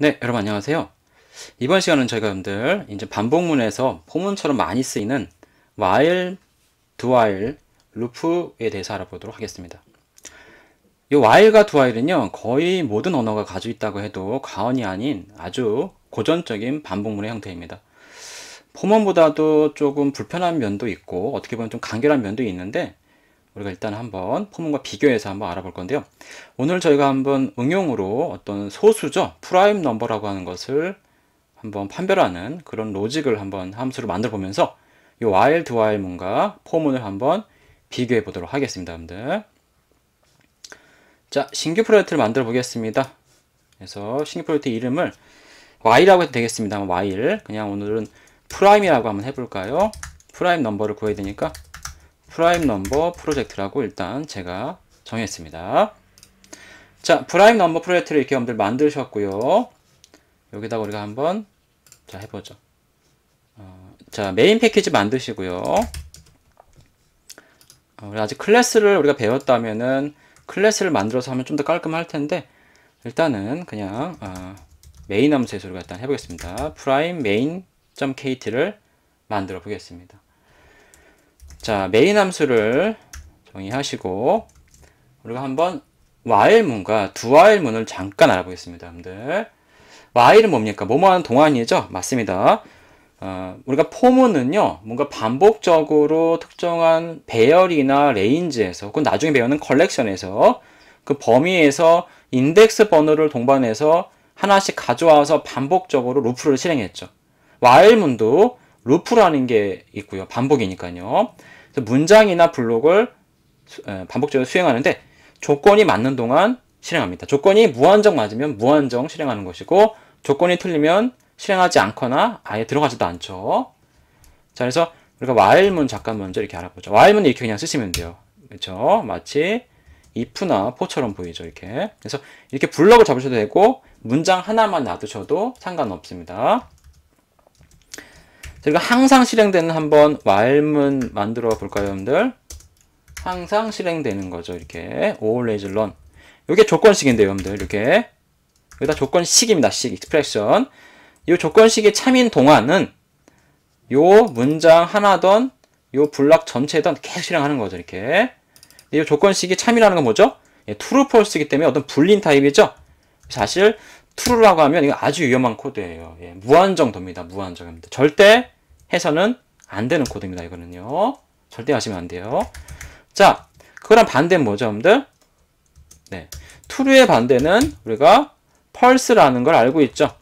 네, 여러분 안녕하세요. 이번 시간은 저희가 여러분들 이제 반복문에서 포문처럼 많이 쓰이는 while, do while, loop에 대해서 알아보도록 하겠습니다. 이 while과 do while은요, 거의 모든 언어가 가지고 있다고 해도 과언이 아닌 아주 고전적인 반복문의 형태입니다. 포문보다도 조금 불편한 면도 있고 어떻게 보면 좀 간결한 면도 있는데 우리가 일단 한번 포문과 비교해서 한번 알아볼 건데요. 오늘 저희가 한번 응용으로 어떤 소수죠. 프라임 넘버라고 하는 것을 한번 판별하는 그런 로직을 한번 함수로 만들어 보면서 이 while, do while 문과 포문을 한번 비교해 보도록 하겠습니다. 여러분들. 자, 신규 프로젝트를 만들어 보겠습니다. 그래서 신규 프로젝트 이름을 y라고 해도 되겠습니다. while. 그냥 오늘은 프라임이라고 한번 해볼까요? 프라임 넘버를 구해야 되니까 프라임 넘버 프로젝트라고 일단 제가 정했습니다. 자, 프라임 넘버 프로젝트를 이렇게 여러분들 만드셨고요. 여기다가 우리가 한번 자 해보죠. 자, 메인 패키지 만드시고요. 우리 아직 클래스를 우리가 배웠다면은 클래스를 만들어서 하면 좀 더 깔끔할 텐데 일단은 그냥 메인 함수에서 우리가 일단 해보겠습니다. prime main.kt를 만들어 보겠습니다. 자, 메인 함수를 정의하시고 우리가 한번 while 문과 do while 문을 잠깐 알아보겠습니다. 여러분들. while은 뭡니까? 뭐뭐하는 동안이죠? 맞습니다. 우리가 포문은요, 뭔가 반복적으로 특정한 배열이나 레인지에서, 혹은 나중에 배우는 컬렉션에서 그 범위에서 인덱스 번호를 동반해서 하나씩 가져와서 반복적으로 루프를 실행했죠. while 문도 루프라는 게 있고요. 반복이니까요. 그래서 문장이나 블록을 반복적으로 수행하는데 조건이 맞는 동안 실행합니다. 조건이 무한정 맞으면 무한정 실행하는 것이고 조건이 틀리면 실행하지 않거나 아예 들어가지도 않죠. 자, 그래서 우리가 while문 잠깐 먼저 이렇게 알아보죠. while문 이렇게 그냥 쓰시면 돼요. 그렇죠? 마치 if나 for처럼 보이죠, 이렇게. 그래서 이렇게 블럭을 잡으셔도 되고 문장 하나만 놔두셔도 상관없습니다. 저희가 항상 실행되는 한번 while문 만들어 볼까요, 여러분들? 항상 실행되는 거죠, 이렇게. always run. 이게 조건식인데요, 여러분들. 이렇게. 여기다 조건식입니다. 식, expression. 이 조건식이 참인 동안은 요 문장 하나든 요 블락 전체든 계속 실행하는 거죠, 이렇게. 이 조건식이 참이라는 건 뭐죠? 예, true, false이기 때문에 어떤 불린 타입이죠? 사실 true라고 하면 이거 아주 위험한 코드예요. 예, 무한정도입니다. 무한정입니다. 절대 해서는 안 되는 코드입니다. 이거는요. 절대 하시면 안 돼요. 자, 그거랑 반대는 뭐죠, 여러분들? 네, true의 반대는 우리가 false라는 걸 알고 있죠.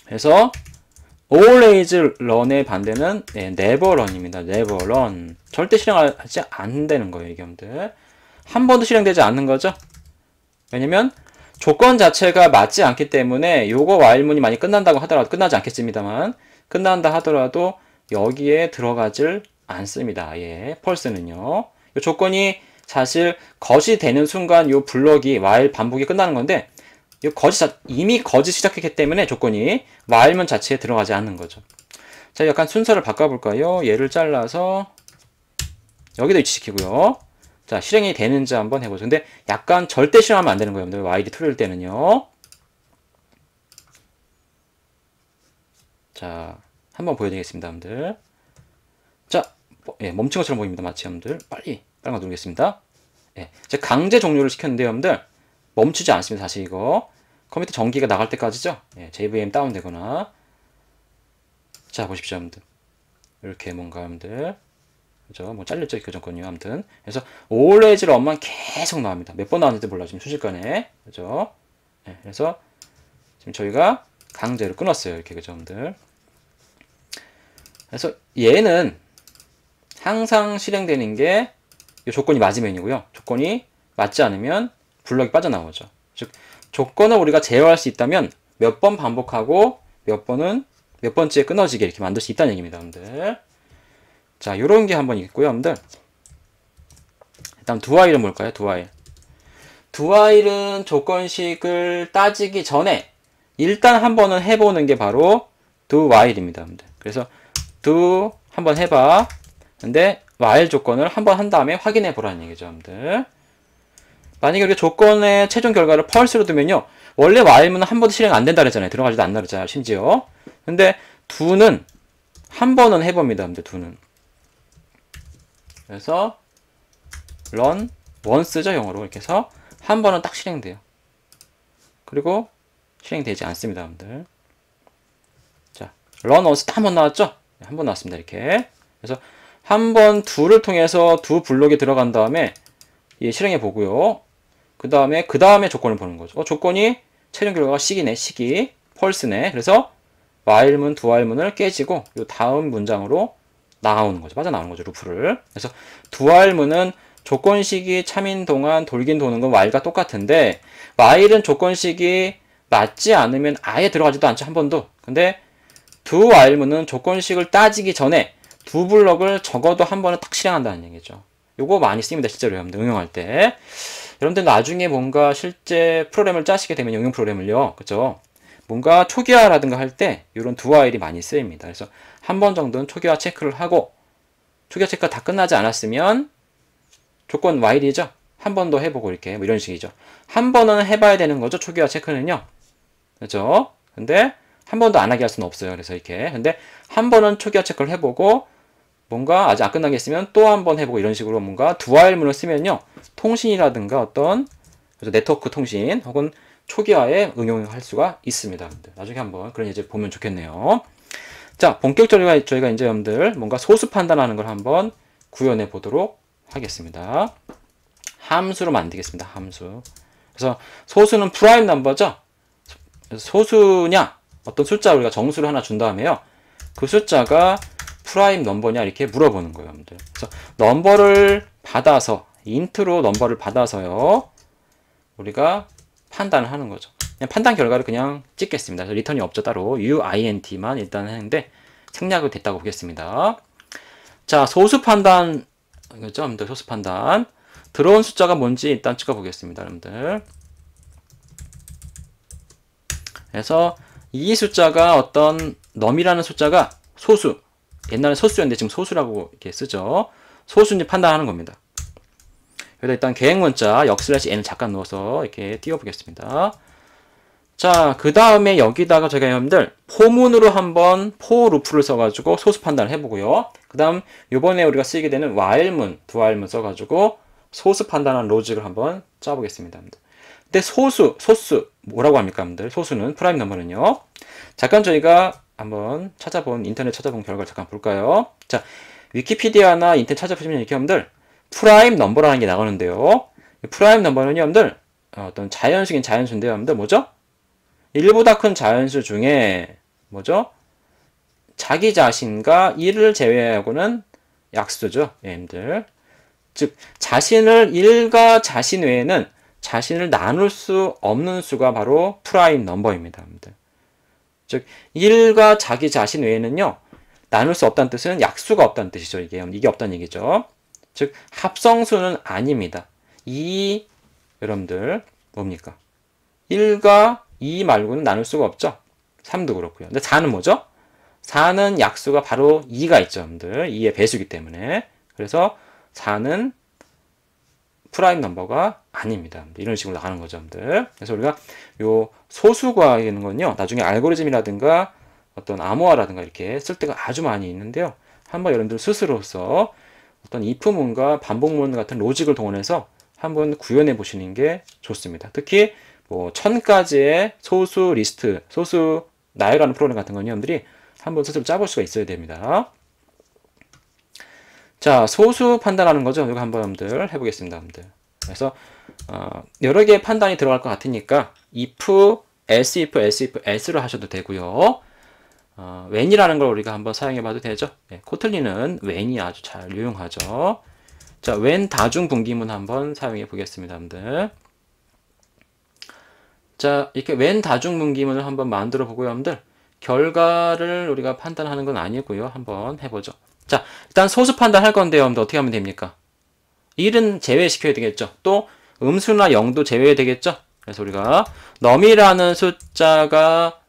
그래서 always run의 반대는 never run입니다. never run. 절대 실행하지 않는 거예요, 이게 여러분들. 한 번도 실행되지 않는 거죠. 왜냐면 조건 자체가 맞지 않기 때문에 요거 while문이 많이 끝난다고 하더라도 끝나지 않겠습니다만 끝난다 하더라도 여기에 들어가질 않습니다. 예, false는요. 요 조건이 사실 것이 되는 순간 요 블럭이 while 반복이 끝나는 건데 이미 거짓 시작했기 때문에 조건이 while문 자체에 들어가지 않는 거죠. 자, 약간 순서를 바꿔볼까요? 얘를 잘라서 여기도 위치시키고요. 자, 실행이 되는지 한번 해보죠. 근데 약간 절대 실행하면 안 되는 거예요. while이 true일 때는요. 자, 한번 보여드리겠습니다, 여러분들. 자, 예, 멈춘 것처럼 보입니다. 마치 여러분들. 빨리 빨간 거 누르겠습니다. 예, 제가 강제 종료를 시켰는데 여러분들 멈추지 않습니다. 사실 이거 컴퓨터 전기가 나갈 때까지죠. 예, JVM 다운되거나. 자, 보십시오, 여러분들. 이렇게 뭔가 여러분들 그죠? 뭐 잘렸죠, 교정권이요. 아무튼 그래서 always run만 계속 나옵니다. 몇 번 나왔는지 몰라 지금 순식간에. 그죠? 예, 그래서 지금 저희가 강제로 끊었어요. 이렇게 그죠, 여러분들. 그래서 얘는 항상 실행되는 게 조건이 맞으면이고요. 조건이 맞지 않으면 블럭이 빠져나오죠. 즉 조건을 우리가 제어할 수 있다면 몇 번 반복하고 몇 번째에 끊어지게 이렇게 만들 수 있다는 얘기입니다, 여러분들. 자, 요런 게 한번 있고요, 여러분들. 일단 do while은 뭘까요? do while. do while은 조건식을 따지기 전에 일단 한번은 해보는 게 바로 do while입니다, 여러분들. 그래서 do 한번 해봐. 근데 while 조건을 한번 한 다음에 확인해 보라는 얘기죠, 여러분들. 만약에 우리가 조건의 최종 결과를 펄스로 두면요. 원래 while문은 한 번도 실행 안 된다 그랬잖아요. 들어가지도 않는다 그랬잖아요. 심지어. 근데 do는 한 번은 해봅니다. 근데 do는. 그래서 run once죠. 영어로. 이렇게 해서 한 번은 딱 실행돼요. 그리고 실행되지 않습니다. 여러분들. 자, run once 딱 한 번 나왔죠? 한 번 나왔습니다. 이렇게. 그래서 한 번 do를 통해서 do 블록에 들어간 다음에 예, 실행해 보고요. 그 다음에 조건을 보는 거죠. 조건이 최종 결과가 시기네, 시기. 펄스네. 그래서 while문, do while문을 깨지고 요 다음 문장으로 나오는 거죠. 빠져나오는 거죠. 루프를. 그래서 do while문은 조건 시기 참인 동안 돌긴 도는 건 while과 똑같은데 while은 조건 시기 맞지 않으면 아예 들어가지도 않죠. 한 번도. 근데 do while문은 조건식을 따지기 전에 do 블럭을 적어도 한 번은 딱 실행한다는 얘기죠. 요거 많이 씁니다. 실제로 여러분들 응용할 때. 여러분들 나중에 뭔가 실제 프로그램을 짜시게 되면 응용 프로그램을요. 그죠? 뭔가 초기화라든가 할 때 이런 do while이 많이 쓰입니다. 그래서 한 번 정도는 초기화 체크를 하고 초기화 체크가 다 끝나지 않았으면 조건 while이죠. 한 번 더 해보고 이렇게 뭐 이런 식이죠. 한 번은 해봐야 되는 거죠. 초기화 체크는요. 그죠? 근데 한 번도 안 하게 할 수는 없어요. 그래서 이렇게. 근데 한 번은 초기화 체크를 해보고 뭔가 아직 안 끝난 게 있으면 또 한 번 해보고 이런 식으로 뭔가 do while문을 쓰면요. 통신이라든가 어떤 네트워크 통신 혹은 초기화에 응용할 수가 있습니다. 나중에 한번 그런 예제 보면 좋겠네요. 자, 본격적으로 저희가 이제 여러분들 뭔가 소수 판단하는 걸 한번 구현해 보도록 하겠습니다. 함수로 만들겠습니다. 함수. 그래서 소수는 프라임 넘버죠. 소수냐 어떤 숫자 우리가 정수를 하나 준 다음에요. 그 숫자가 프라임 넘버냐 이렇게 물어보는 거예요. 여러분들. 그래서 넘버를 받아서 인트로 넘버를 받아서요. 우리가 판단을 하는 거죠. 그냥 판단 결과를 그냥 찍겠습니다. 그래서 리턴이 없죠. 따로 uint만 일단 했는데 생략이 됐다고 보겠습니다. 자, 소수 판단 그죠? 여러분들 소수 판단 들어온 숫자가 뭔지 일단 찍어 보겠습니다. 여러분들. 그래서 이 숫자가 어떤 num이라는 숫자가 소수 옛날에 소수였는데 지금 소수라고 이렇게 쓰죠. 소수인지 판단하는 겁니다. 여기다 일단 계획 문자 역/n을 잠깐 넣어서 이렇게 띄워보겠습니다. 자, 그 다음에 여기다가 저희가 여러분들 포문으로 한번 for 루프를 써가지고 소수 판단을 해보고요. 그 다음 요번에 우리가 쓰게 되는 while문, do while문 써가지고 소수 판단한 로직을 한번 짜보겠습니다. 근데 소수 뭐라고 합니까? 여러분들 소수는 프라임 넘버는요. 잠깐 저희가 한번 인터넷 찾아본 결과를 잠깐 볼까요? 자, 위키피디아나 인터넷 찾아보시면 이렇게 여러분들 프라임 넘버라는 게 나오는데요. 프라임 넘버는 여러분들 어떤 자연수긴 자연수인데요. 여러분들 뭐죠? 1보다 큰 자연수 중에 뭐죠? 자기 자신과 1을 제외하고는 약수죠. 여러분들. 즉 자신을 1과 자신 외에는 자신을 나눌 수 없는 수가 바로 프라임 넘버입니다. 여러분들. 즉 1과 자기 자신 외에는요. 나눌 수 없다는 뜻은 약수가 없다는 뜻이죠. 이게 없다는 얘기죠. 즉 합성수는 아닙니다. 2 여러분들 뭡니까? 1과 2 말고는 나눌 수가 없죠. 3도 그렇고요. 근데 4는 뭐죠? 4는 약수가 바로 2가 있죠. 여러분들 2의 배수기 때문에. 그래서 4는 프라임 넘버가 아닙니다. 이런 식으로 나가는 거죠. 여러분들. 그래서 우리가 요 소수과에는 건요. 나중에 알고리즘이라든가 어떤 암호화라든가 이렇게 쓸 때가 아주 많이 있는데요. 한번 여러분들 스스로서 어떤 if문과 반복문 같은 로직을 동원해서 한번 구현해 보시는 게 좋습니다. 특히 뭐 1000가지의 소수 리스트, 소수 나열하는 프로그램 같은 건 여러분들이 한번 스스로 짜볼 수가 있어야 됩니다. 자, 소수 판단하는 거죠. 이거 한번 여러분들 해보겠습니다. 여러분들. 그래서 여러 개의 판단이 들어갈 것 같으니까 if, else를 하셔도 되고요. when이라는 걸 우리가 한번 사용해 봐도 되죠. 네, 코틀린은 when이 아주 잘 유용하죠. 자, when 다중 분기문 한번 사용해 보겠습니다. 여러분들. 자, 이렇게 when 다중 분기문을 한번 만들어 보고요. 여러분들. 결과를 우리가 판단하는 건 아니고요. 한번 해보죠. 자, 일단 소수 판단할 건데요. 여러분들 어떻게 하면 됩니까? 1은 제외시켜야 되겠죠. 또 음수나 0도 제외해야 되겠죠. 그래서 우리가 num이라는 숫자가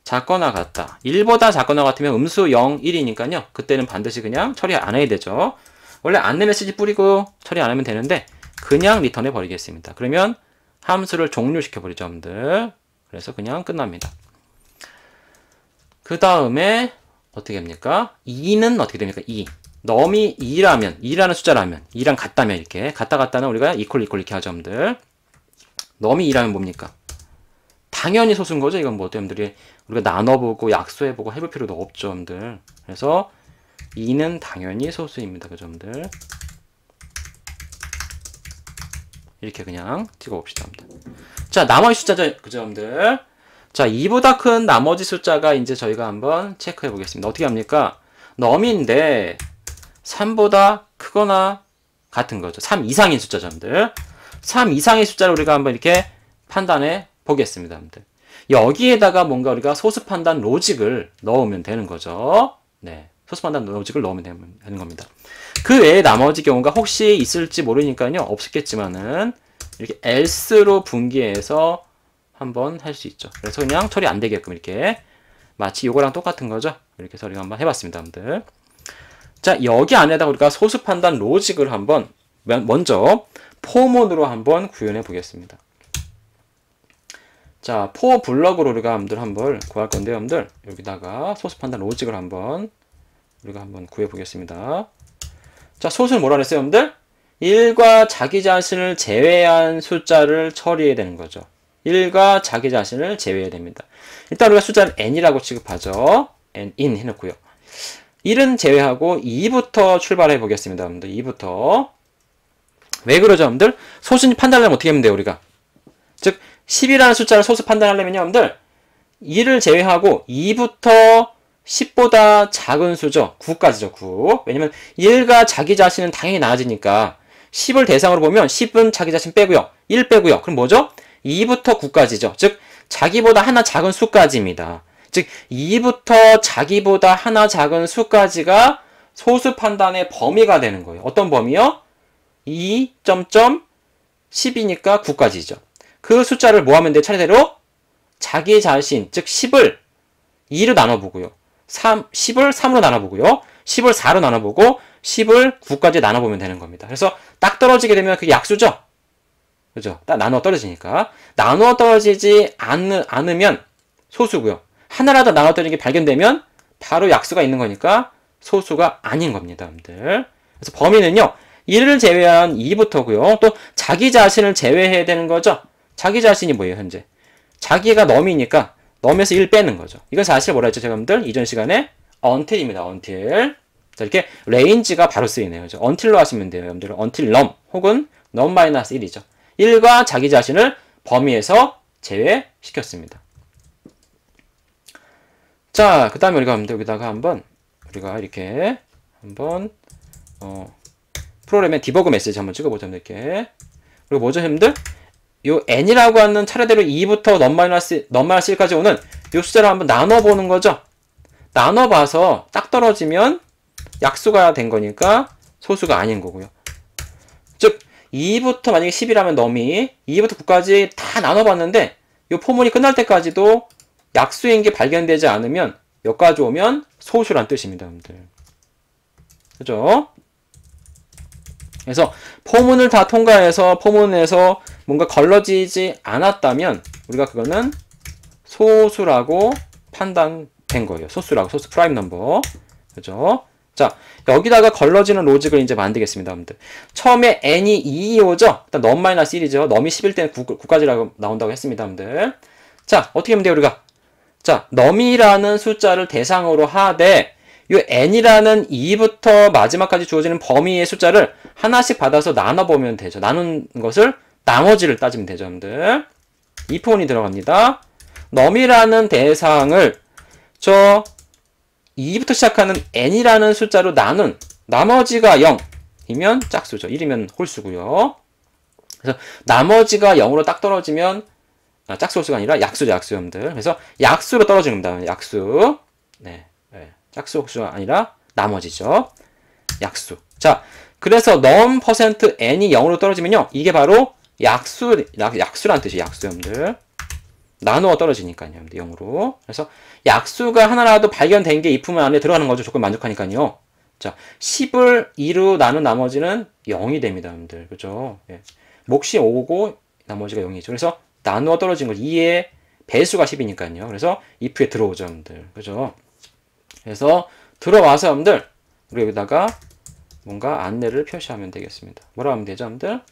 작거나 같다. 1보다 작거나 같으면 음수 0, 1이니까요. 그때는 반드시 그냥 처리 안 해야 되죠. 원래 안 내면 쓰지 뿌리고 처리 안 하면 되는데 그냥 리턴해 버리겠습니다. 그러면 함수를 종료시켜 버리죠, 여러분들. 그래서 그냥 끝납니다. 그 다음에 어떻게 합니까? 2는 어떻게 됩니까? 2. 넘이 2라면, 2라는 숫자라면, 2랑 같다면 이렇게, 같다는 우리가 이퀄 이렇게 하죠, 여러분들. 넘이 2라면 뭡니까? 당연히 소수인 거죠. 이건 뭐 여러분들이 우리가 나눠보고 약수해보고 해볼 필요도 없죠, 여러분들. 그래서 2는 당연히 소수입니다, 그죠, 여러분들. 이렇게 그냥 찍어봅시다, 여러분들. 자, 나머지 숫자죠, 그죠, 여러분들. 자, 2보다 큰 나머지 숫자가 이제 저희가 한번 체크해 보겠습니다. 어떻게 합니까? 넘인데 3보다 크거나 같은 거죠. 3 이상인 숫자죠, 여러분들. 3 이상의 숫자를 우리가 한번 이렇게 판단해 보겠습니다, 여러분들. 여기에다가 뭔가 우리가 소수 판단 로직을 넣으면 되는 거죠. 네. 소수 판단 로직을 넣으면 되는 겁니다. 그 외에 나머지 경우가 혹시 있을지 모르니까요. 없겠지만은 이렇게 else로 분기해서 한번 할 수 있죠. 그래서 그냥 처리 안 되게끔 이렇게 마치 이거랑 똑같은 거죠. 이렇게 처리 한번 해봤습니다, 여러분들. 자, 여기 안에다가 우리가 소수 판단 로직을 한번 먼저 포문으로 한번 구현해 보겠습니다. 자, 포 블럭으로 우리가 여러분들 한번 구할 건데요, 여러분들. 여기다가 소수 판단 로직을 한번 우리가 한번 구해 보겠습니다. 자, 소수는 뭐라 그랬어요, 여러분들? 1과 자기 자신을 제외한 숫자를 처리해야 되는 거죠. 1과 자기 자신을 제외해야 됩니다. 일단 우리가 숫자를 n이라고 취급하죠. n 해놓고요. 1은 제외하고 2부터 출발해 보겠습니다, 여러분들. 2부터. 왜 그러죠, 여러분들? 소수 판단하려면 어떻게 하면 돼요, 우리가? 즉, 10이라는 숫자를 소수 판단하려면요, 여러분들. 2를 제외하고 2부터 10보다 작은 수죠. 9까지죠, 9. 왜냐면 1과 자기 자신은 당연히 나아지니까 10을 대상으로 보면 10은 자기 자신 빼고요. 1 빼고요. 그럼 뭐죠? 2부터 9까지죠. 즉, 자기보다 하나 작은 수까지입니다. 즉, 2부터 자기보다 하나 작은 수까지가 소수 판단의 범위가 되는 거예요. 어떤 범위요? 2.10이니까 9까지죠. 그 숫자를 뭐 하면 돼? 차례대로 자기 자신, 즉 10을 2로 나눠보고요. 10을 3으로 나눠보고요. 10을 4로 나눠보고 10을 9까지 나눠보면 되는 겁니다. 그래서 딱 떨어지게 되면 그게 약수죠? 그죠? 딱 나누어 떨어지니까. 나누어 떨어지지 않으면 소수고요. 하나라도 나누어 떨어지는 게 발견되면 바로 약수가 있는 거니까 소수가 아닌 겁니다, 여러분들. 그래서 범위는요. 1을 제외한 2부터고요. 또 자기 자신을 제외해야 되는 거죠. 자기 자신이 뭐예요, 현재? 자기가 넘이니까 넘에서 1 빼는 거죠. 이건 사실 뭐라 했죠, 제가 여러분들? 이전 시간에 until입니다, until. 자, 이렇게 range가 바로 쓰이네요. 그죠? until로 하시면 돼요, 여러분들. until num 혹은 num-1이죠. 1과 자기 자신을 범위에서 제외시켰습니다. 자, 그 다음에 우리가 여기다가 한번 우리가 이렇게 한번 프로그램의 디버그 메시지 한번 찍어보자, 이렇게. 그리고 뭐죠, 여러분들? 요 n이라고 하는 차례대로 2부터 num-1까지 오는 요 숫자를 한번 나눠보는 거죠. 나눠봐서 딱 떨어지면 약수가 된 거니까 소수가 아닌 거고요. 즉 2부터 만약에 10이라면 넘이 2부터 9까지 다 나눠봤는데 이 포문이 끝날 때까지도 약수인 게 발견되지 않으면 여기까지 오면 소수란 뜻입니다, 여러분들. 그죠? 그래서 포문을 다 통과해서 포문에서 뭔가 걸러지지 않았다면 우리가 그거는 소수라고 판단된 거예요. 소수라고, 소수 프라임 넘버. 그죠? 자, 여기다가 걸러지는 로직을 이제 만들겠습니다, 여러분들. 처음에 n이 2이 오죠? 일단 num-1이죠. num이 10일 때는 9까지라고 나온다고 했습니다, 여러분들. 자, 어떻게 하면 돼요, 우리가? 자, num이라는 숫자를 대상으로 하되 이 n이라는 2부터 마지막까지 주어지는 범위의 숫자를 하나씩 받아서 나눠보면 되죠. 나눈 것을 나머지를 따지면 되죠, 여러분들. 이 표현이 들어갑니다. num이라는 대상을 저 2부터 시작하는 n이라는 숫자로 나눈 나머지가 0이면 짝수죠. 1이면 홀수고요. 그래서 나머지가 0으로 딱 떨어지면 짝수가 아니라 약수죠, 약수, 여러분들. 그래서 약수로 떨어지는 겁니다. 약수. 네. 짝수 홀수가 아니라 나머지죠. 약수. 자, 그래서 num%n이 0으로 떨어지면요. 이게 바로 약수란 뜻이에요. 약수, 여러분들. 나누어 떨어지니까요, 여러분들. 0으로. 그래서 약수가 하나라도 발견된 게 이 품을 안에 들어가는 거죠. 조건 만족하니까요. 자, 10을 2로 나눈 나머지는 0이 됩니다, 여러분들. 그죠? 예. 몫이 5고 나머지가 0이죠. 그래서 나누어 떨어진 거죠. 2의 배수가 10이니까요. 그래서 if에 들어오죠, 여러분들. 그죠? 그래서 들어와서 여러분들 우리 여기다가 뭔가 안내를 표시하면 되겠습니다. 뭐라 하면 되죠, 여러분들?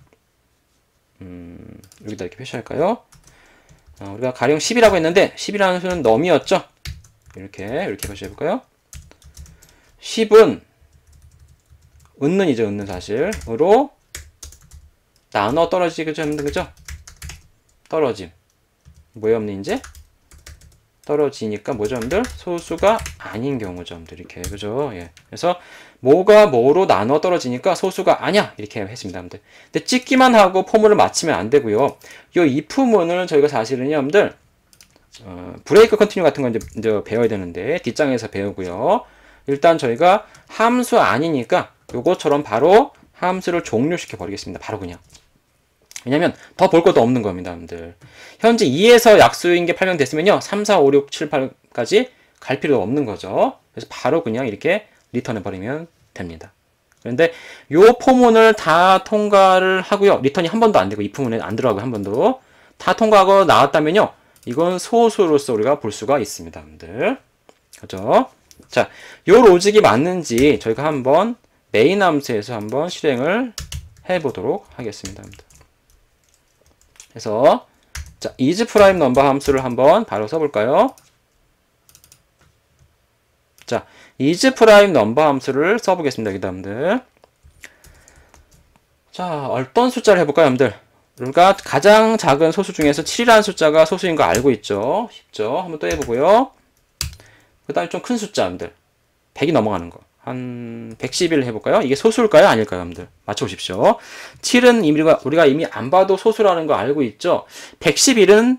여기다 이렇게 표시할까요? 우리가 가령 10이라고 했는데 10이라는 수는 넘이었죠? 이렇게 표시해볼까요? 10은 은는이죠, 은는 사실으로 나눠 떨어지겠죠, 여러분들. 그죠? 떨어짐. 뭐예요, 여러분들? 이제 떨어지니까 뭐죠, 여러분들? 소수가 아닌 경우죠, 여러분들. 이렇게. 그죠? 예. 그래서 뭐가 뭐로 나눠 떨어지니까 소수가 아니야. 이렇게 했습니다, 여러분들. 근데 찍기만 하고 포문을 맞추면 안 되고요. 요 if문을 저희가 사실은요, 여러분들, 브레이크 컨티뉴 같은 거 이제 배워야 되는데, 뒷장에서 배우고요. 일단 저희가 함수 아니니까 요것처럼 바로 함수를 종료시켜 버리겠습니다. 바로 그냥. 왜냐면 더 볼 것도 없는 겁니다, 여러분들. 현재 2에서 약수인 게 발견됐으면요. 3, 4, 5, 6, 7, 8까지 갈 필요가 없는 거죠. 그래서 바로 그냥 이렇게 리턴해 버리면 됩니다. 그런데 요 포문을 다 통과를 하고요. 리턴이 한 번도 안 되고 이 포문에 안 들어가고 한 번도 다 통과하고 나왔다면요. 이건 소수로서 우리가 볼 수가 있습니다, 여러분들. 그죠? 자, 요 로직이 맞는지 저희가 한번 메인 함수에서 한번 실행을 해보도록 하겠습니다, 여러분들. 그래서 자, isPrimeNumber 함수를 한번 바로 써볼까요? 자, isPrimeNumber 함수를 써보겠습니다, 여러분들. 자, 어떤 숫자를 해볼까요, 여러분들? 우리가 가장 작은 소수 중에서 7이라는 숫자가 소수인 거 알고 있죠? 쉽죠? 한번 또 해보고요. 그 다음에 좀 큰 숫자, 여러분들. 100이 넘어가는 거. 한 111 해볼까요? 이게 소수일까요? 아닐까요, 여러분들? 맞춰보십시오. 7은 우리가 이미 안 봐도 소수라는 거 알고 있죠? 111은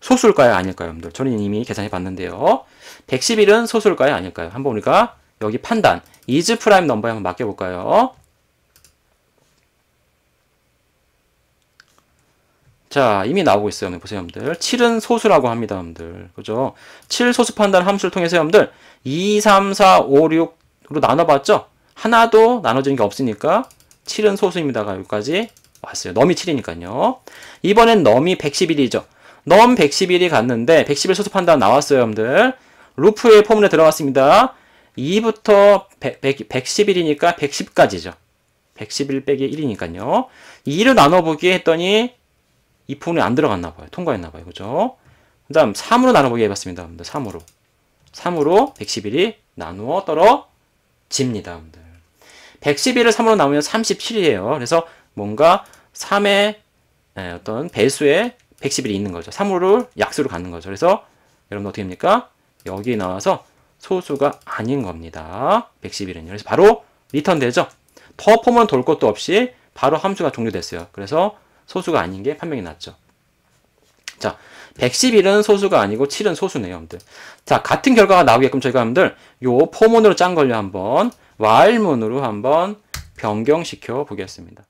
소수일까요? 아닐까요, 여러분들? 저는 이미 계산해 봤는데요. 111은 소수일까요? 아닐까요? 한번 우리가 여기 판단, isPrimeNumber에 한번 맡겨볼까요? 자, 이미 나오고 있어요. 보세요, 여러분들. 7은 소수라고 합니다, 여러분들. 그죠? 7 소수 판단 함수를 통해서 여러분들 2, 3, 4, 5, 6으로 나눠봤죠? 하나도 나눠지는 게 없으니까 7은 소수입니다가 여기까지 왔어요. 넘이 7이니까요. 이번엔 넘이 111이죠. 넘 111이 갔는데 111 소수 판단 나왔어요, 여러분들. 루프의 포문에 들어갔습니다. 2부터 111이니까 110까지죠. 111 빼기 1이니까요. 2를 나눠보기 했더니 이 포문에 안 들어갔나 봐요. 통과했나 봐요. 그죠? 그 다음 3으로 나눠보기 해봤습니다. 여러분들. 3으로 111이 나누어 떨어집니다. 여러분들. 111을 3으로 나누면 37이에요. 그래서 뭔가 3의 어떤 배수에 111이 있는 거죠. 3으로 약수로 가는 거죠. 그래서 여러분 어떻게 됩니까? 여기 나와서 소수가 아닌 겁니다. 111은요. 그래서 바로 리턴 되죠. 더 포문 돌 것도 없이 바로 함수가 종료됐어요. 그래서 소수가 아닌 게 판명이 났죠. 자, 111은 소수가 아니고 7은 소수네요, 여러분들. 자, 같은 결과가 나오게끔 저희가 여러분들 요 포문으로 짠 걸로 한번 while문으로 한번 변경시켜 보겠습니다.